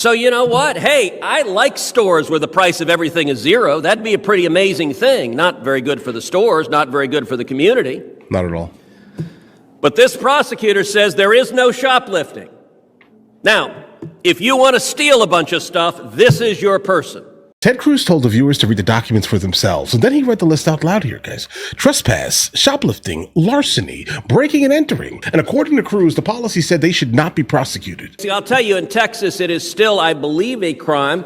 So you know what? Hey, I like stores where the price of everything is zero. That'd be a pretty amazing thing. Not very good for the stores, not very good for the community. Not at all. But this prosecutor says there is no shoplifting. Now, if you want to steal a bunch of stuff, this is your person. Ted Cruz told the viewers to read the documents for themselves, and then he read the list out loud here, guys. Trespass, shoplifting, larceny, breaking and entering. And according to Cruz, the policy said they should not be prosecuted. See, I'll tell you, in Texas, it is still, I believe, a crime.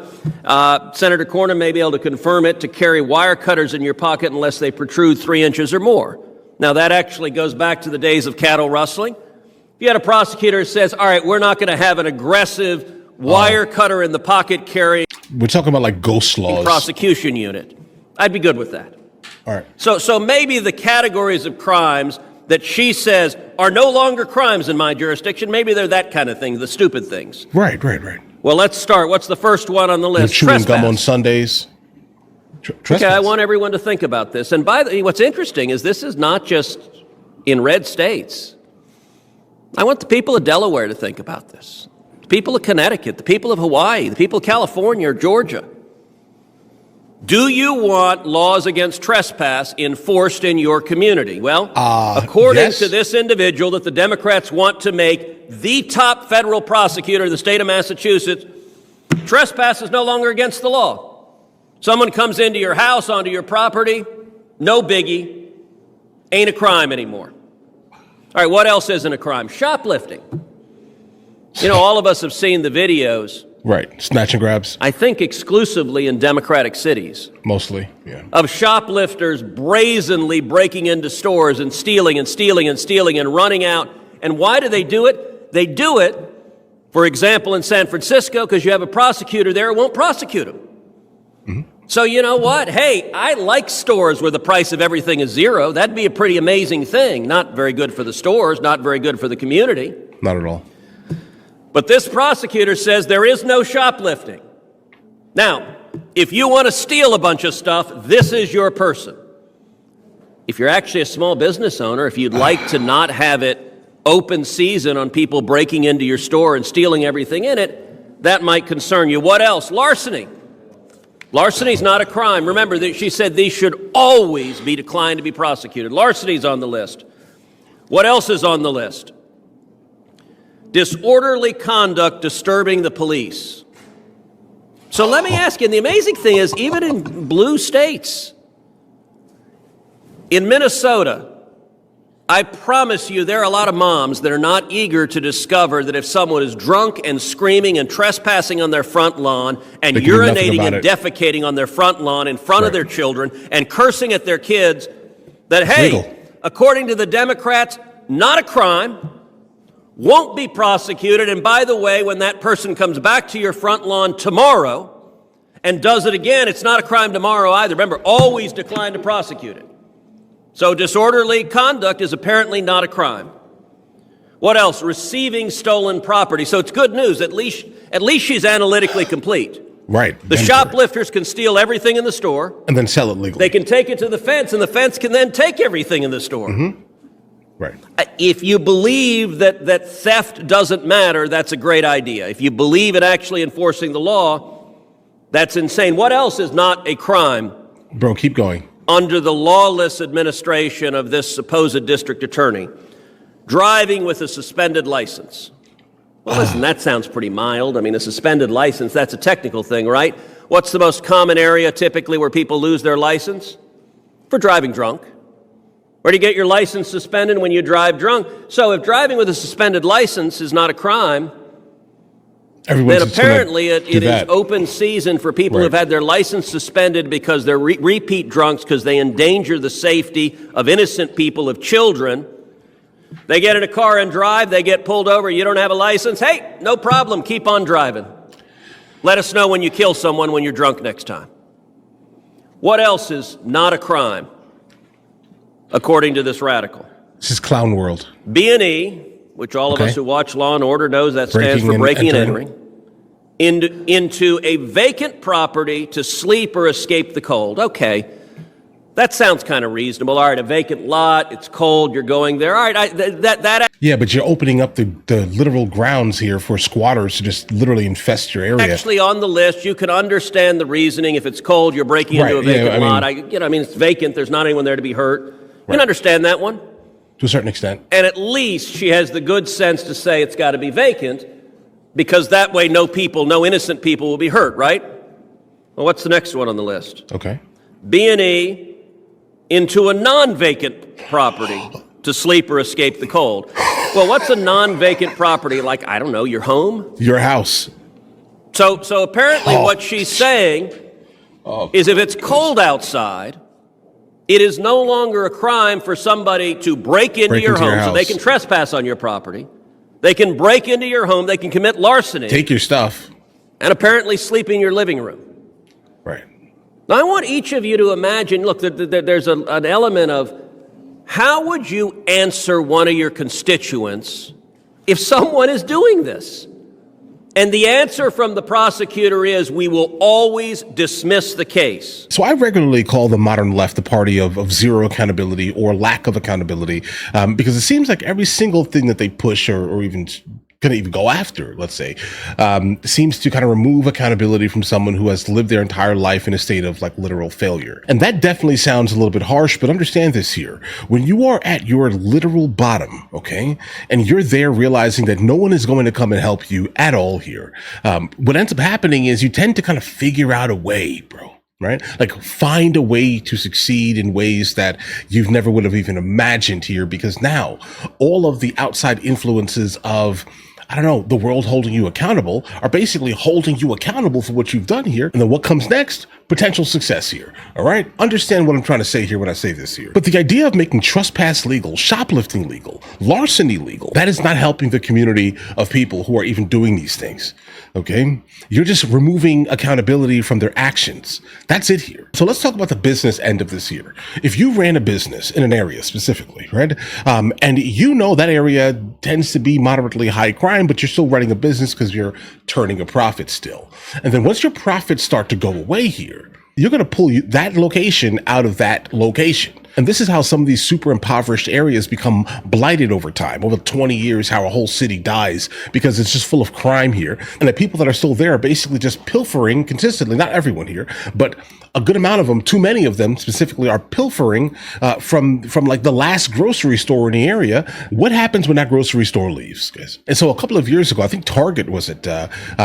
Senator Cornyn may be able to confirm it, to carry wire cutters in your pocket unless they protrude 3 inches or more. Now, that actually goes back to the days of cattle rustling. If you had a prosecutor who says, all right, we're not going to have an aggressive wire cutter in the pocket carry. We're talking about like ghost laws. Prosecution unit. I'd be good with that. All right. So maybe the categories of crimes that she says are no longer crimes in my jurisdiction, maybe they're that kind of thing, the stupid things. Right. Well, let's start. What's the first one on the list? Chewing gum on Sundays. Okay, I want everyone to think about this. And by the way, what's interesting is this is not just in red states. I want the people of Delaware to think about this. The people of Connecticut, the people of Hawaii, the people of California or Georgia. Do you want laws against trespass enforced in your community? Well, according to this individual that the Democrats want to make the top federal prosecutor of the state of Massachusetts, trespass is no longer against the law. Someone comes into your house, onto your property, no biggie, ain't a crime anymore. All right, what else isn't a crime? Shoplifting. You know, all of us have seen the videos. Right, snatch and grabs. I think exclusively in Democratic cities. Mostly, yeah. Of shoplifters brazenly breaking into stores and stealing and running out. And why do they do it? They do it, for example, in San Francisco, because you have a prosecutor there who won't prosecute them. Mm-hmm. So you know what? Hey, I like stores where the price of everything is zero. That'd be a pretty amazing thing. Not very good for the stores, not very good for the community. Not at all. But this prosecutor says there is no shoplifting. Now, if you want to steal a bunch of stuff, this is your person. If you're actually a small business owner, if you'd like to not have it open season on people breaking into your store and stealing everything in it, that might concern you. What else? Larceny. Larceny's not a crime. Remember that she said these should always be declined to be prosecuted. Larceny's on the list. What else is on the list? Disorderly conduct disturbing the police. So let me ask you, and the amazing thing is, even in blue states, in Minnesota, I promise you there are a lot of moms that are not eager to discover that if someone is drunk and screaming and trespassing on their front lawn and urinating and defecating on their front lawn in front of their children and cursing at their kids, that, hey, according to the Democrats, not a crime, won't be prosecuted, and by the way, when that person comes back to your front lawn tomorrow and does it again, it's not a crime tomorrow either. Remember, always decline to prosecute it. So disorderly conduct is apparently not a crime. What else? Receiving stolen property. So it's good news. At least she's analytically complete. Right. The shoplifters can steal everything in the store. And then sell it legally. They can take it to the fence, and the fence can then take everything in the store. Mm-hmm. Right. If you believe that theft doesn't matter, that's a great idea. If you believe in actually enforcing the law, that's insane. What else is not a crime? Bro, keep going. Under the lawless administration of this supposed district attorney, driving with a suspended license. Well, listen, that sounds pretty mild. I mean, a suspended license, that's a technical thing, right? What's the most common area typically where people lose their license? For driving drunk. Where do you get your license suspended? When you drive drunk. So if driving with a suspended license is not a crime, then apparently it is open season for people who have had their license suspended because they're repeat drunks, because they endanger the safety of innocent people, of children. They get in a car and drive, they get pulled over, you don't have a license. Hey, no problem, keep on driving. Let us know when you kill someone when you're drunk next time. What else is not a crime, according to this radical? This is clown world. B&E, which all of us who watch Law and Order knows that stands for breaking and entering, into a vacant property to sleep or escape the cold. Okay, That sounds kind of reasonable. All right, a vacant lot, it's cold, you're going there. All right, that Yeah, but you're opening up the literal grounds here for squatters to just literally infest your area. actually on the list. You can understand the reasoning. If it's cold, you're breaking into a vacant lot. It's vacant. There's not anyone there to be hurt. You can understand that one. To a certain extent. And at least she has the good sense to say it's got to be vacant, because that way no innocent people will be hurt, right? Well, what's the next one on the list? Okay. B&E into a non-vacant property to sleep or escape the cold. Well, what's a non-vacant property? Like, I don't know, your home? Your house. So apparently what she's saying is if it's cold outside, it is no longer a crime for somebody to break into your home, so they can trespass on your property. They can break into your home. They can commit larceny. Take your stuff. And apparently sleep in your living room. Right. Now, I want each of you to imagine, look, there's an element of how would you answer one of your constituents if someone is doing this? And the answer from the prosecutor is, we will always dismiss the case. So I regularly call the modern left the party of zero accountability or lack of accountability, because it seems like every single thing that they push or even can even go after, let's say, seems to kind of remove accountability from someone who has lived their entire life in a state of like literal failure. And that definitely sounds a little bit harsh, but understand this here. When you are at your literal bottom, okay, and you're there realizing that no one is going to come and help you at all here, what ends up happening is you tend to kind of figure out a way, bro. Right? Like find a way to succeed in ways that you've never would have even imagined here, because now all of the outside influences of, I don't know, the world holding you accountable are basically holding you accountable for what you've done here. And then what comes next? Potential success here. All right. Understand what I'm trying to say here when I say this here. But the idea of making trespass legal, shoplifting legal, larceny legal, that is not helping the community of people who are even doing these things. Okay. You're just removing accountability from their actions. That's it here. So let's talk about the business end of this here. If you ran a business in an area specifically, right? And you know that area tends to be moderately high crime, but you're still running a business because you're turning a profit still. And then once your profits start to go away here, you're going to pull that location out of that location. And this is how some of these super impoverished areas become blighted over time. Over 20 years, how a whole city dies because it's just full of crime here. And the people that are still there are basically just pilfering consistently. Not everyone here, but a good amount of them, too many of them specifically, are pilfering from like the last grocery store in the area. What happens when that grocery store leaves, guys? And so a couple of years ago, I think Target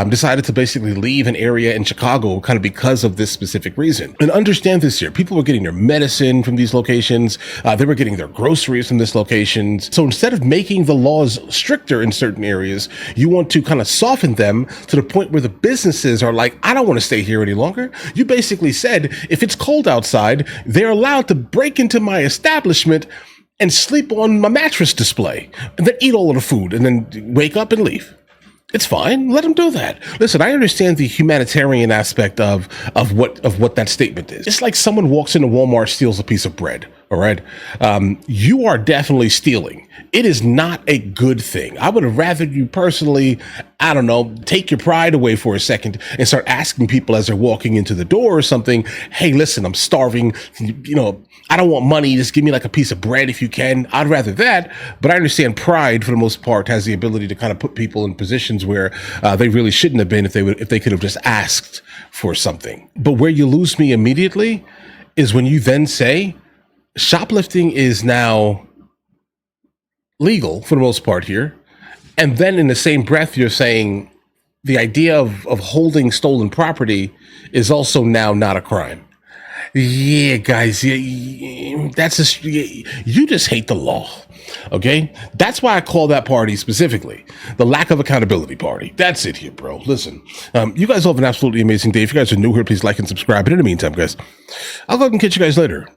decided to basically leave an area in Chicago kind of because of this specific reason. And understand this here. People were getting their medicine from these locations. They were getting their groceries from this locations. So instead of making the laws stricter in certain areas, you want to kind of soften them to the point where the businesses are like, I don't want to stay here any longer. You basically said, if it's cold outside, they're allowed to break into my establishment and sleep on my mattress display and then eat all of the food and then wake up and leave. It's fine. Let them do that. Listen, I understand the humanitarian aspect of what that statement is. It's like someone walks into Walmart, steals a piece of bread. All right. You are definitely stealing. It is not a good thing. I would have rather you personally, I don't know, take your pride away for a second and start asking people as they're walking into the door or something, hey, listen, I'm starving. You know, I don't want money. Just give me like a piece of bread if you can. I'd rather that. But I understand pride, for the most part, has the ability to kind of put people in positions where they really shouldn't have been if they could have just asked for something. But where you lose me immediately is when you then say shoplifting is now legal for the most part here. And then in the same breath, you're saying the idea of holding stolen property is also now not a crime. Yeah, guys, that's just, you just hate the law. Okay, that's why I call that party specifically the lack of accountability party. That's it here, bro. Listen, you guys all have an absolutely amazing day. If you guys are new here, please like and subscribe. But in the meantime, guys, I'll go ahead and catch you guys later.